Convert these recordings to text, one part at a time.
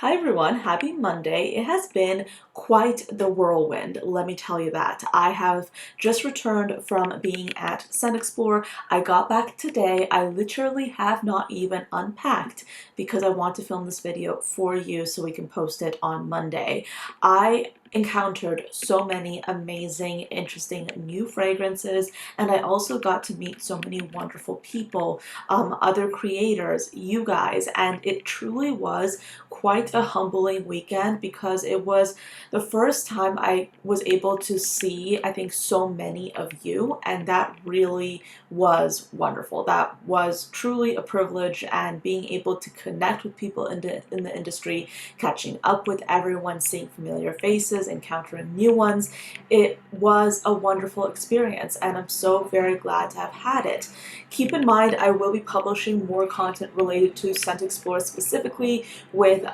Hi everyone, happy Monday. It has been quite the whirlwind, let me tell you that. I have just returned from being at Scent Explore. I got back today. I literally have not even unpacked because I want to film this video for you so we can post it on Monday. I encountered so many amazing, interesting new fragrances, and I also got to meet so many wonderful people, other creators, you guys, and it truly was quite a humbling weekend because it was the first time I was able to see, I think, so many of you, and that really was wonderful. That was truly a privilege, and being able to connect with people in the industry, catching up with everyone, seeing familiar faces, encountering new ones. It was a wonderful experience, and I'm so very glad to have had it. Keep in mind, I will be publishing more content related to Scent Explore, specifically with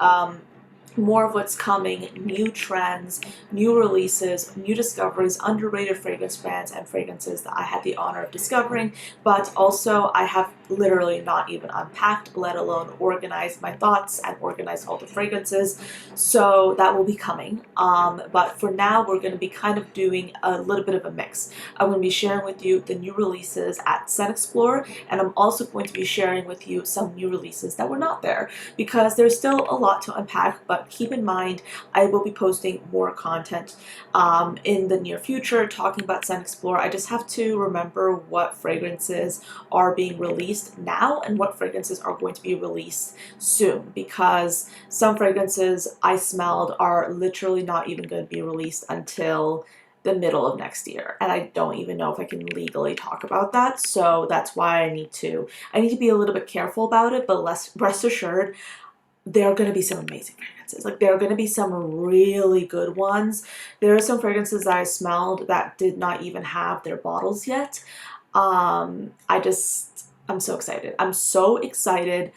more of what's coming, new trends, new releases, new discoveries, underrated fragrance brands, and fragrances that I had the honor of discovering. But also, I have literally not even unpacked, let alone organized my thoughts and organized all the fragrances. So that will be coming. But for now, we're going to be kind of doing a little bit of a mix. I'm going to be sharing with you the new releases at Scent Explore, and I'm also going to be sharing with you some new releases that were not there, because there's still a lot to unpack. But keep in mind, I will be posting more content in the near future talking about Scent Explore. I just have to remember what fragrances are being released now and what fragrances are going to be released soon, because some fragrances I smelled are literally not even going to be released until the middle of next year, and I don't even know if I can legally talk about that. So that's why I need to be a little bit careful about it. But rest assured, there are going to be some amazing fragrances. Like, there are going to be some really good ones. There are some fragrances that I smelled that did not even have their bottles yet. I'm so excited. I'm so excited.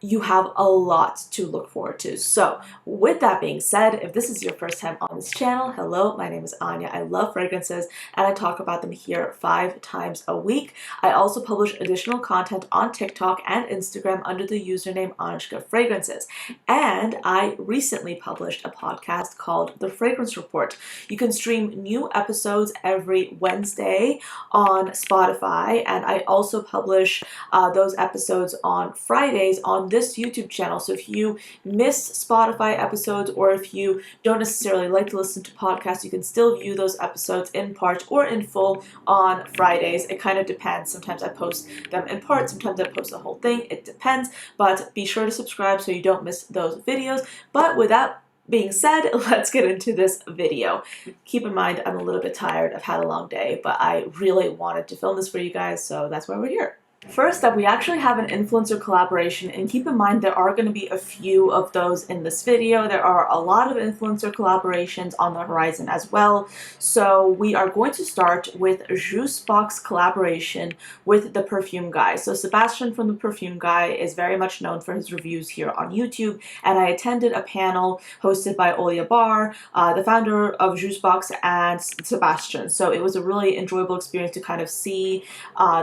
You have a lot to look forward to. So with that being said, if this is your first time on this channel, hello, my name is Anya. I love fragrances, and I talk about them here 5 times a week. I also publish additional content on TikTok and Instagram under the username ANECHKAFRAGRANCES. And I recently published a podcast called The Fragrance Report. You can stream new episodes every Wednesday on Spotify, and I also publish those episodes on Fridays on this YouTube channel. So if you miss Spotify episodes, or if you don't necessarily like to listen to podcasts, you can still view those episodes in part or in full on Fridays. It kind of depends. Sometimes I post them in part, sometimes I post the whole thing. It depends, but be sure to subscribe so you don't miss those videos. But with that being said, let's get into this video. Keep in mind, I'm a little bit tired. I've had a long day, but I really wanted to film this for you guys, so that's why we're here. First up, we actually have an influencer collaboration, and keep in mind there are going to be a few of those in this video. There are a lot of influencer collaborations on the horizon as well. So we are going to start with Jusbox collaboration with the Perfume Guy. So Sebastian from the Perfume Guy is very much known for his reviews here on YouTube, and I attended a panel hosted by Olia Bar, the founder of Jusbox, and Sebastian. So it was a really enjoyable experience to kind of see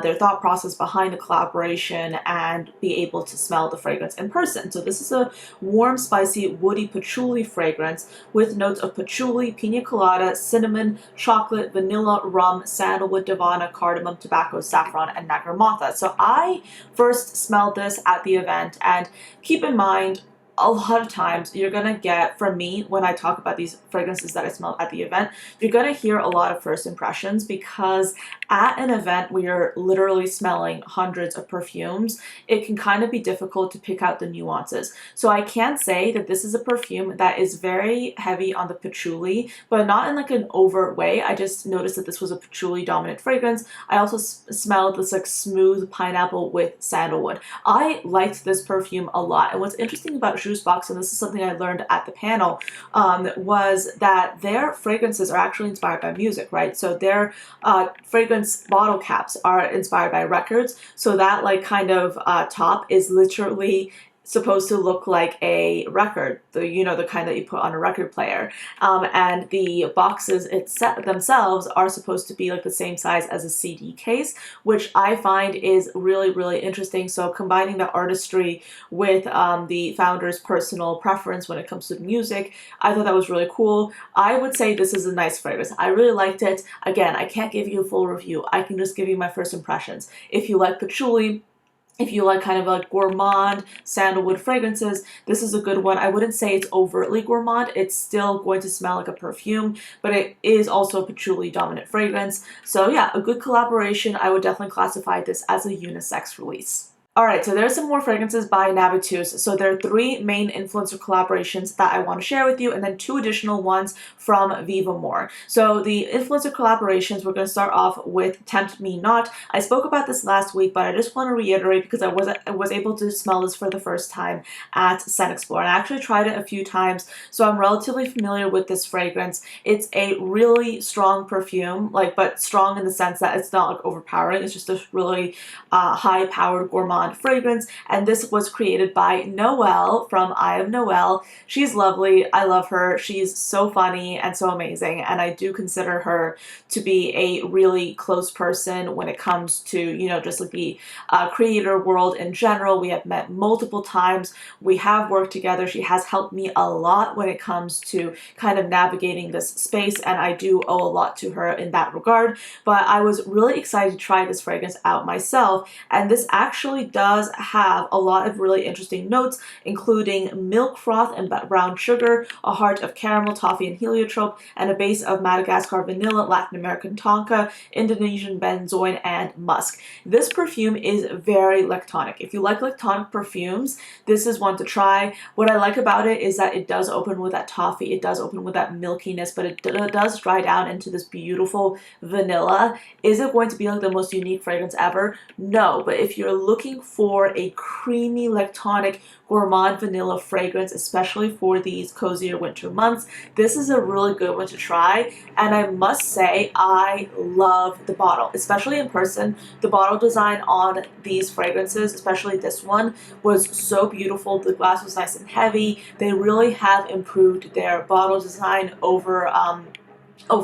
their thought process behind the collaboration and be able to smell the fragrance in person. So this is a warm, spicy, woody patchouli fragrance with notes of patchouli, pina colada, cinnamon, chocolate, vanilla, rum, sandalwood, davana, cardamom, tobacco, saffron, and nagarmotha. So I first smelled this at the event, and keep in mind, a lot of times you're gonna get, from me, when I talk about these fragrances that I smelled at the event, you're gonna hear a lot of first impressions, because at an event where you're literally smelling hundreds of perfumes, it can kind of be difficult to pick out the nuances. So I can say that this is a perfume that is very heavy on the patchouli, but not in like an overt way. I just noticed that this was a patchouli dominant fragrance. I also smelled this like smooth pineapple with sandalwood. I liked this perfume a lot, and what's interesting about Jusbox, and this is something I learned at the panel, was that their fragrances are actually inspired by music, right? So their fragrance bottle caps are inspired by records. So that like kind of top is literally supposed to look like a record, the kind that you put on a record player. And the boxes themselves are supposed to be like the same size as a CD case, which I find is really, really interesting. So combining the artistry with the founder's personal preference when it comes to music, I thought that was really cool. I would say this is a nice fragrance. I really liked it. Again, I can't give you a full review. I can just give you my first impressions. If you like patchouli, if you like kind of like gourmand sandalwood fragrances, this is a good one. I wouldn't say it's overtly gourmand. It's still going to smell like a perfume, but it is also a patchouli dominant fragrance. So yeah, a good collaboration. I would definitely classify this as a unisex release. Alright, so there's some more fragrances by Navitus. So there are 3 main influencer collaborations that I want to share with you, and then 2 additional ones from Vivamor. So the influencer collaborations, we're going to start off with Tempt Me Not. I spoke about this last week, but I just want to reiterate because I was able to smell this for the first time at Scent Explore, and I actually tried it a few times, so I'm relatively familiar with this fragrance. It's a really strong perfume, but strong in the sense that it's not like overpowering. It's just a really high-powered gourmand fragrance, and this was created by Noelle from Eye of Noelle. She's lovely. I love her. She's so funny and so amazing, and I do consider her to be a really close person when it comes to, just like the creator world in general. We have met multiple times. We have worked together. She has helped me a lot when it comes to kind of navigating this space, and I do owe a lot to her in that regard. But I was really excited to try this fragrance out myself, and this actually does have a lot of really interesting notes, including milk froth and brown sugar, a heart of caramel, toffee, and heliotrope, and a base of Madagascar vanilla, Latin American tonka, Indonesian benzoin, and musk. This perfume is very lactonic. If you like lactonic perfumes, this is one to try. What I like about it is that it does open with that toffee, it does open with that milkiness, but it does dry down into this beautiful vanilla. Is it going to be like the most unique fragrance ever? No, but if you're looking for a creamy lactonic gourmand vanilla fragrance, especially for these cozier winter months, this is a really good one to try. And I must say, I love the bottle, especially in person. The bottle design on these fragrances, especially this one, was so beautiful. The glass was nice and heavy. They really have improved their bottle design over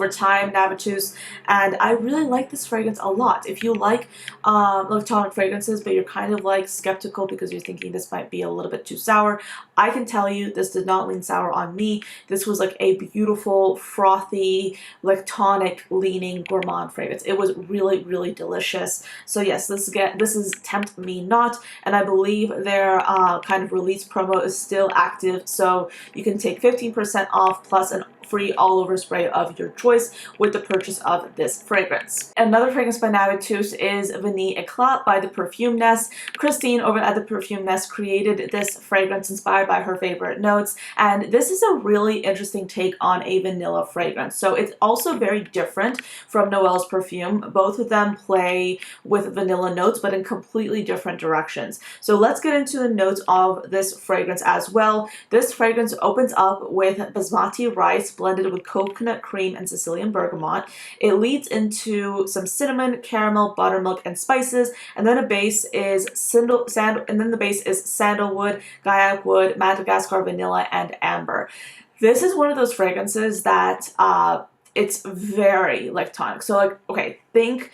time, Navitus, and I really like this fragrance a lot. If you like lactonic fragrances, but you're kind of like skeptical because you're thinking this might be a little bit too sour, I can tell you this did not lean sour on me. This was like a beautiful, frothy, lactonic leaning gourmand fragrance. It was really, really delicious. So yes, this is Tempt Me Not, and I believe their kind of release promo is still active, so you can take 15% off plus an free all-over spray of your choice with the purchase of this fragrance. Another fragrance by Navitus is Vanille Eclat by the Perfume Nest. Christine over at the Perfume Nest created this fragrance inspired by her favorite notes, and this is a really interesting take on a vanilla fragrance. So it's also very different from Noelle's perfume. Both of them play with vanilla notes, but in completely different directions. So let's get into the notes of this fragrance as well. This fragrance opens up with basmati rice blended with coconut cream and Sicilian bergamot. It leads into some cinnamon, caramel, buttermilk, and spices, and then the base is sandalwood, guaiac wood, Madagascar vanilla, and amber. This is one of those fragrances that it's very lactonic. So okay, think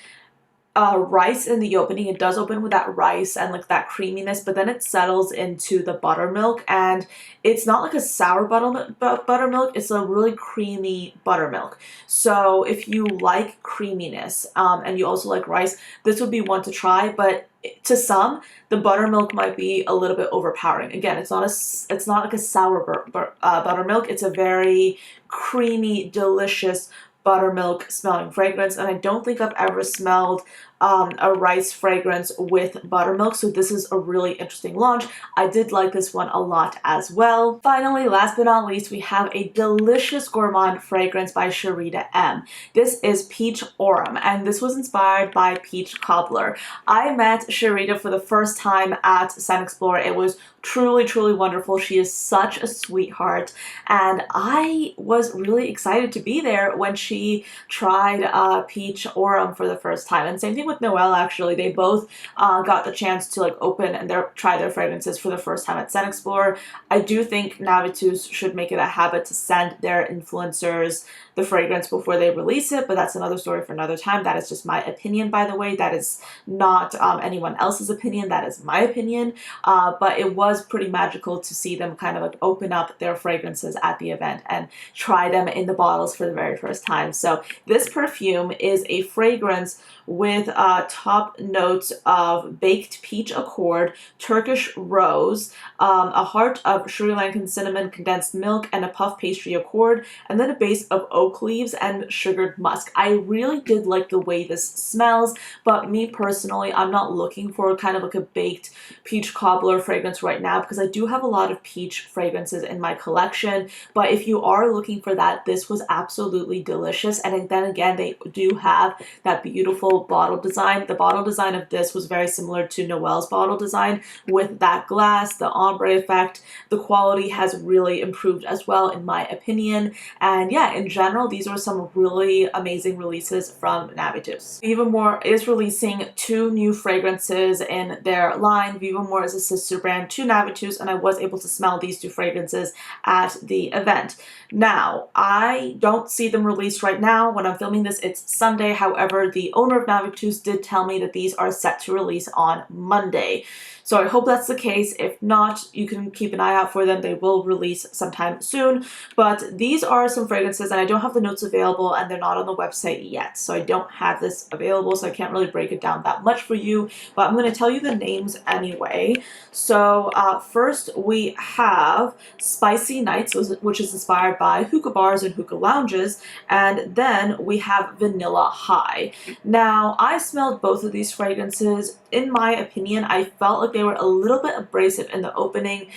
rice in the opening. It does open with that rice and like that creaminess, but then it settles into the buttermilk, and it's not like a sour buttermilk, it's a really creamy buttermilk. So if you like creaminess and you also like rice, this would be one to try, but to some, the buttermilk might be a little bit overpowering. Again, it's not like a sour buttermilk. It's a very creamy, delicious buttermilk smelling fragrance, and I don't think I've ever smelled a rice fragrance with buttermilk, so this is a really interesting launch. I did like this one a lot as well. Finally, last but not least, we have a delicious gourmand fragrance by Sharita M. This is Peach Aurum, and this was inspired by Peach Cobbler. I met Sharita for the first time at Scent Explore. It was truly, truly wonderful. She is such a sweetheart, and I was really excited to be there when she tried Peach Aurum for the first time. And same thing with with Noelle, actually. They both got the chance to like open and try their fragrances for the first time at Scent Explorer. I do think Navitus should make it a habit to send their influencers the fragrance before they release it, but that's another story for another time. That is just my opinion, by the way. That is not anyone else's opinion. That is my opinion. But it was pretty magical to see them kind of like open up their fragrances at the event and try them in the bottles for the very first time. So this perfume is a fragrance with top notes of baked peach accord, Turkish rose, a heart of Sri Lankan cinnamon, condensed milk, and a puff pastry accord, and then a base of oak leaves and sugared musk. I really did like the way this smells, but me personally, I'm not looking for kind of like a baked peach cobbler fragrance right now because I do have a lot of peach fragrances in my collection. But if you are looking for that, this was absolutely delicious. And then again, they do have that beautiful bottle design. The bottle design of this was very similar to Noelle's bottle design with that glass, the ombre effect. The quality has really improved as well, in my opinion. And yeah, in general, these are some really amazing releases from Navitus. Vivamor is releasing 2 new fragrances in their line. Vivamor is a sister brand to Navitus, and I was able to smell these 2 fragrances at the event. Now, I don't see them released right now. When I'm filming this, it's Sunday. However, the owner of Navitus did tell me that these are set to release on Monday. So I hope that's the case. If not, you can keep an eye out for them. They will release sometime soon. But these are some fragrances, and I don't have the notes available, and they're not on the website yet. So I don't have this available, so I can't really break it down that much for you. But I'm going to tell you the names anyway. So first we have Spicy Nights, which is inspired by hookah bars and hookah lounges. And then we have Vanilla High. Now, I smelled both of these fragrances. In my opinion, I felt like they were a little bit abrasive in the opening.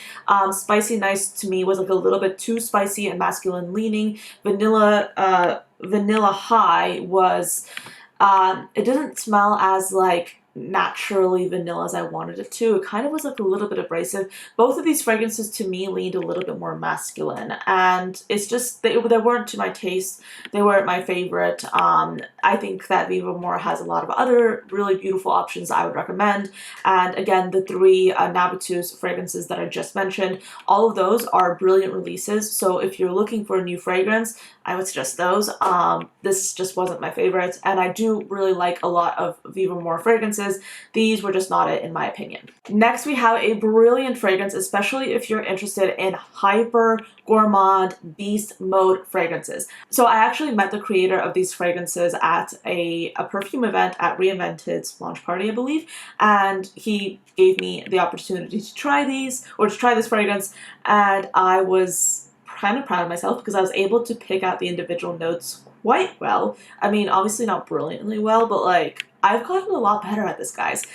Spicy Nice to me was like a little bit too spicy and masculine leaning. Vanilla High was, it didn't smell as like naturally vanilla as I wanted it to. It kind of was like a little bit abrasive. Both of these fragrances to me leaned a little bit more masculine, and it's just they weren't to my taste. They weren't my favorite. I think that Vivamor has a lot of other really beautiful options I would recommend, and again, the 3 Navitus fragrances that I just mentioned, all of those are brilliant releases. So if you're looking for a new fragrance, I would suggest those. This just wasn't my favorite, and I do really like a lot of Vivamor fragrances. These were just not it, in my opinion. Next, we have a brilliant fragrance, especially if you're interested in hyper gourmand beast mode fragrances. So I actually met the creator of these fragrances at a perfume event at Reinvented's launch party, I believe, and he gave me the opportunity to try these, or to try this fragrance, and I was kind of proud of myself because I was able to pick out the individual notes quite well. I mean, obviously not brilliantly well, but like, I've gotten a lot better at this, guys.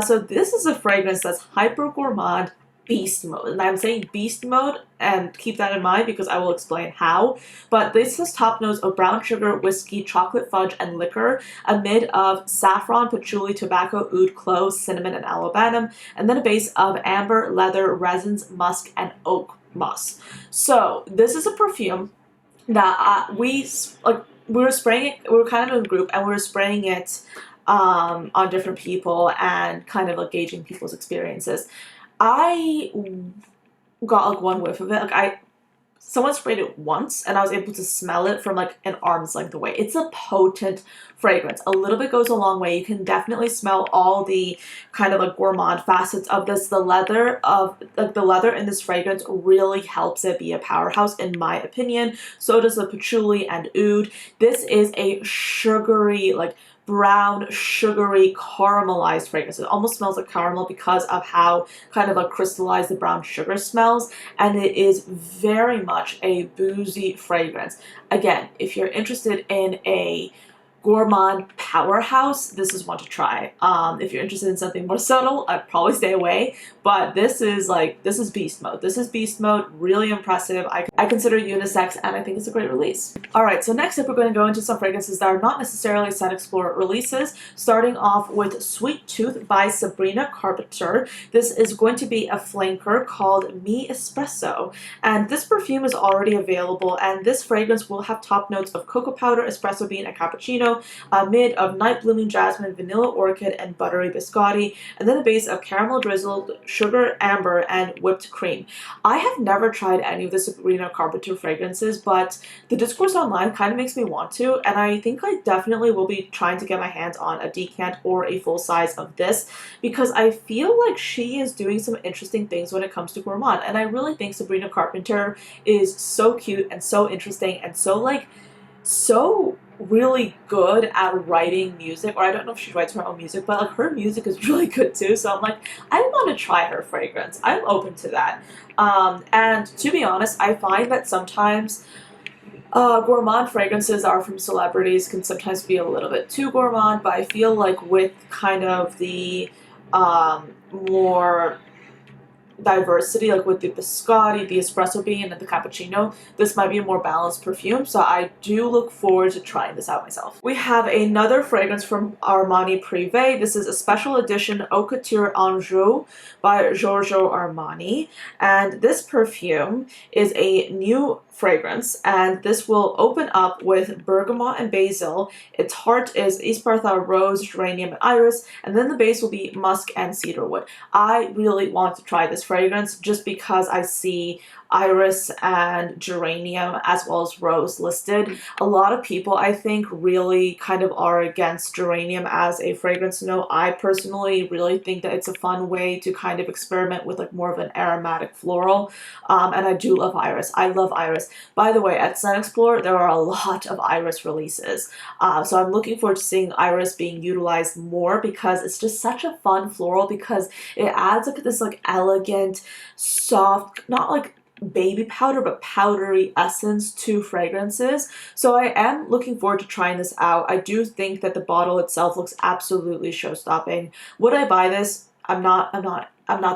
So this is a fragrance that's hyper gourmand beast mode, and I'm saying beast mode, and keep that in mind because I will explain how. But this has top notes of brown sugar, whiskey, chocolate fudge, and liquor, a mid of saffron, patchouli, tobacco, oud, cloves, cinnamon, and aloe, and then a base of amber, leather, resins, musk, and oak moss. So this is a perfume that we were spraying it. We were kind of in a group, and we were spraying it on different people and kind of like gauging people's experiences. I got like 1 whiff of it. Like someone sprayed it once and I was able to smell it from like an arm's length away. It's a potent fragrance. A little bit goes a long way. You can definitely smell all the kind of like gourmand facets of this. The leather in this fragrance really helps it be a powerhouse, in my opinion. So does the patchouli and oud. This is a sugary, like brown, sugary, caramelized fragrance. It almost smells like caramel because of how kind of like crystallized the brown sugar smells, and it is very much a boozy fragrance. Again, if you're interested in a gourmand powerhouse, this is one to try. If you're interested in something more subtle, I'd probably stay away, but this is beast mode. This is beast mode, really impressive. I consider it unisex, and I think it's a great release. Alright, so next up we're going to go into some fragrances that are not necessarily Scent Explorer releases, starting off with Sweet Tooth by Sabrina Carpenter. This is going to be a flanker called Me Espresso, and this perfume is already available, and this fragrance will have top notes of cocoa powder, espresso bean, and cappuccino, cappuccino, a mid of night blooming jasmine, vanilla orchid, and buttery biscotti, and then a base of caramel drizzled, sugar amber, and whipped cream. I have never tried any of the Sabrina Carpenter fragrances, but the discourse online kind of makes me want to, and I think I definitely will be trying to get my hands on a decant or a full size of this, because I feel like she is doing some interesting things when it comes to Gourmand, and I really think Sabrina Carpenter is so cute and so interesting and so really good at writing music, or I don't know if she writes her own music, but like her music is really good too, so I'm like, I want to try her fragrance. I'm open to that. And to be honest, I find that sometimes gourmand fragrances are from celebrities can sometimes be a little bit too gourmand, but I feel like with kind of the more diversity, like with the biscotti, the espresso bean, and the cappuccino, this might be a more balanced perfume, so I do look forward to trying this out myself. We have another fragrance from Armani Prive. This is a special edition Haute Couture Anjou by Giorgio Armani, and this perfume is a new fragrance, and this will open up with bergamot and basil. Its heart is Ispartha, rose, geranium, and iris, and then the base will be musk and cedarwood. I really want to try this fragrance just because I see iris and geranium as well as rose listed. A lot of people, I think, really kind of are against geranium as a fragrance note. I personally really think that it's a fun way to kind of experiment with like more of an aromatic floral, and I do love iris. I love iris. By the way, at Sun Explore, there are a lot of iris releases, so I'm looking forward to seeing iris being utilized more because it's just such a fun floral, because it adds like this like elegant, soft, not like baby powder but powdery essence to fragrances. So I am looking forward to trying this out. I do think that the bottle itself looks absolutely show-stopping. Would I buy this? I'm not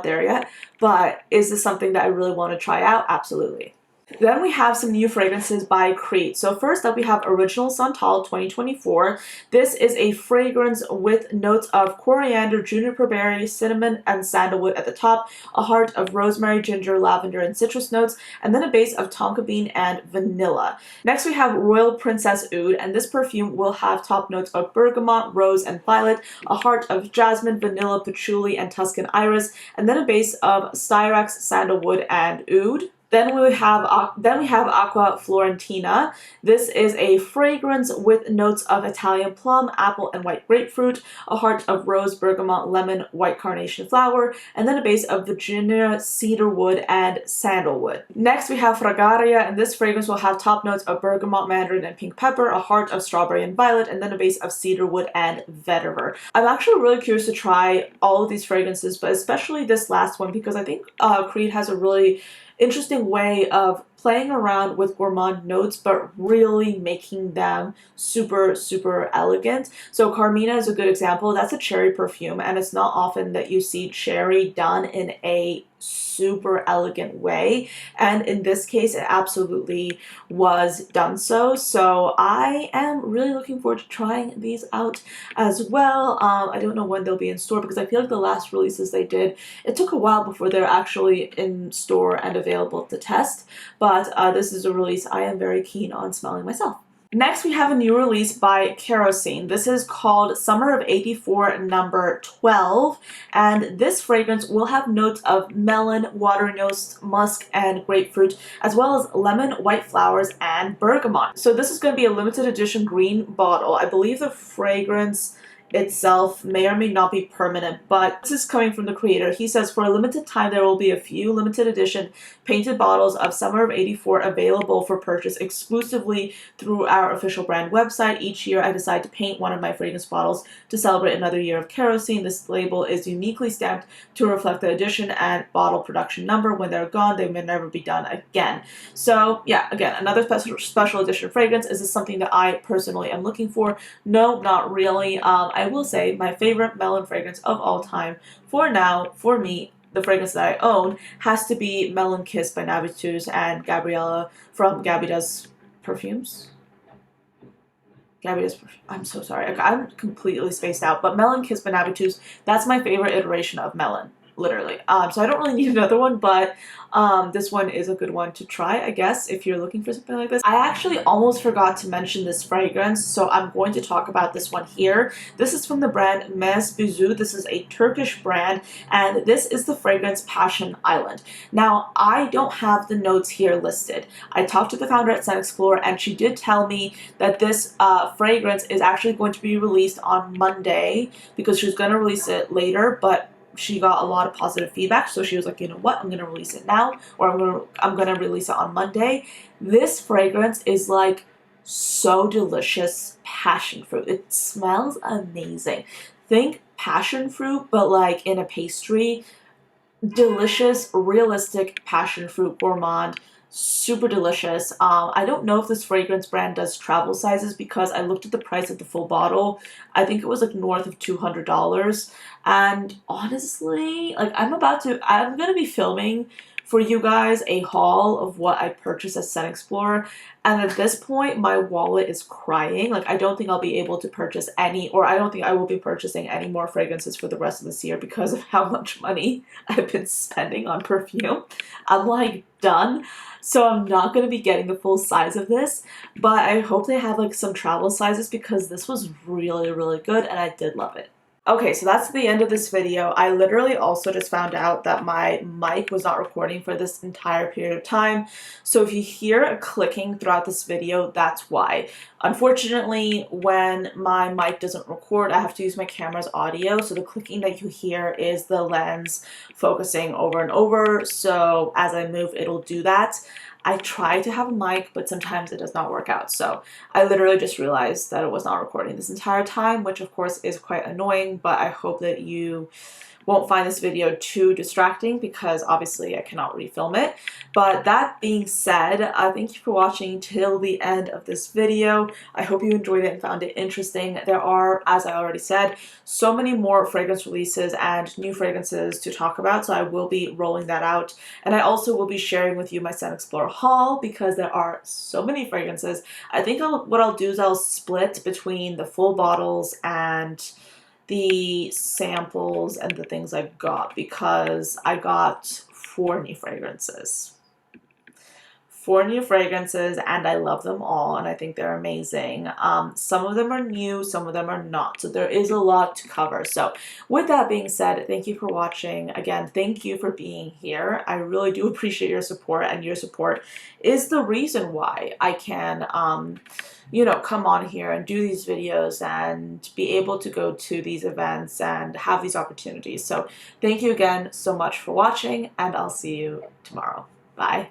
there yet, but is this something that I really want to try out? Absolutely. Then we have some new fragrances by Creed. So first up we have Original Santal 2024. This is a fragrance with notes of coriander, juniper berry, cinnamon, and sandalwood at the top, a heart of rosemary, ginger, lavender, and citrus notes, and then a base of tonka bean and vanilla. Next we have Royal Princess Oud, and this perfume will have top notes of bergamot, rose, and violet, a heart of jasmine, vanilla, patchouli, and Tuscan iris, and then a base of styrax, sandalwood, and oud. Then we have Aqua Florentina. This is a fragrance with notes of Italian plum, apple, and white grapefruit, a heart of rose, bergamot, lemon, white carnation flower, and then a base of Virginia cedarwood and sandalwood. Next we have Fragaria, and this fragrance will have top notes of bergamot, mandarin, and pink pepper, a heart of strawberry and violet, and then a base of cedarwood and vetiver. I'm actually really curious to try all of these fragrances, but especially this last one, because I think Creed has a really interesting way of playing around with gourmand notes but really making them super, super elegant. So Carmina is a good example. That's a cherry perfume, and it's not often that you see cherry done in a super elegant way, and in this case it absolutely was done so. So I am really looking forward to trying these out as well. I don't know when they'll be in store, because I feel like the last releases they did, it took a while before they're actually in store and available to test, but this is a release I am very keen on smelling myself. Next, we have a new release by Kerosene. This is called Summer of '84 number 12, and this fragrance will have notes of melon, water notes, musk, and grapefruit, as well as lemon, white flowers, and bergamot. So this is going to be a limited edition green bottle. I believe the fragrance itself may or may not be permanent, but this is coming from the creator. He says, for a limited time there will be a few limited edition painted bottles of Summer of '84 available for purchase exclusively through our official brand website. Each year I decide to paint one of my fragrance bottles to celebrate another year of Kerosene. This label is uniquely stamped to reflect the edition and bottle production number. When they're gone, they may never be done again. So yeah, again, another special edition fragrance. Is this something that I personally am looking for? No, not really. I will say my favorite melon fragrance of all time for now, for me, the fragrance that I own, has to be Melon Kiss by Navitus and Gabriella from Gabby Does Perfumes. I'm so sorry. I'm completely spaced out. But Melon Kiss by Navitus, that's my favorite iteration of melon. literally. So I don't really need another one, but this one is a good one to try, I guess, if you're looking for something like this. I actually almost forgot to mention this fragrance, so I'm going to talk about this one here. This is from the brand Mes Buzu. This is a Turkish brand, and this is the fragrance Passion Island. Now, I don't have the notes here listed. I talked to the founder at Scent Explorer, and she did tell me that this fragrance is actually going to be released on Monday, because she was going to release it later, but she got a lot of positive feedback, so she was like, you know what, I'm gonna release it now, or I'm gonna release it on Monday. This fragrance is like so delicious. Passion fruit. It smells amazing. Think passion fruit, but like in a pastry. Delicious, realistic passion fruit gourmand. Super delicious. I don't know if this fragrance brand does travel sizes, because I looked at the price of the full bottle. I think it was like north of $200. And honestly, like I'm gonna be filming for you guys a haul of what I purchased at Scent Explorer. And at this point, my wallet is crying. Like, I don't think I'll be able to purchase any, or I don't think I will be purchasing any more fragrances for the rest of this year because of how much money I've been spending on perfume. I'm like done. So I'm not going to be getting the full size of this, but I hope they have like some travel sizes, because this was really, really good and I did love it. Okay, so that's the end of this video. I literally also just found out that my mic was not recording for this entire period of time. So if you hear a clicking throughout this video, that's why. Unfortunately, when my mic doesn't record, I have to use my camera's audio. So the clicking that you hear is the lens focusing over and over. So as I move, it'll do that. I try to have a mic, but sometimes it does not work out. So I literally just realized that it was not recording this entire time, which of course is quite annoying, but I hope that you won't find this video too distracting, because obviously I cannot refilm it. But that being said, thank you for watching till the end of this video. I hope you enjoyed it and found it interesting. There are, as I already said, so many more fragrance releases and new fragrances to talk about, so I will be rolling that out. And I also will be sharing with you my Scent Explorer haul, because there are so many fragrances. I think what I'll do is I'll split between the full bottles and the samples and the things I got, because I got 4 new fragrances. 4 new fragrances, and I love them all, and I think they're amazing. Some of them are new, some of them are not, so there is a lot to cover. So with that being said, thank you for watching. Again, thank you for being here. I really do appreciate your support, and your support is the reason why I can you know, come on here and do these videos and be able to go to these events and have these opportunities. So thank you again so much for watching, and I'll see you tomorrow. Bye.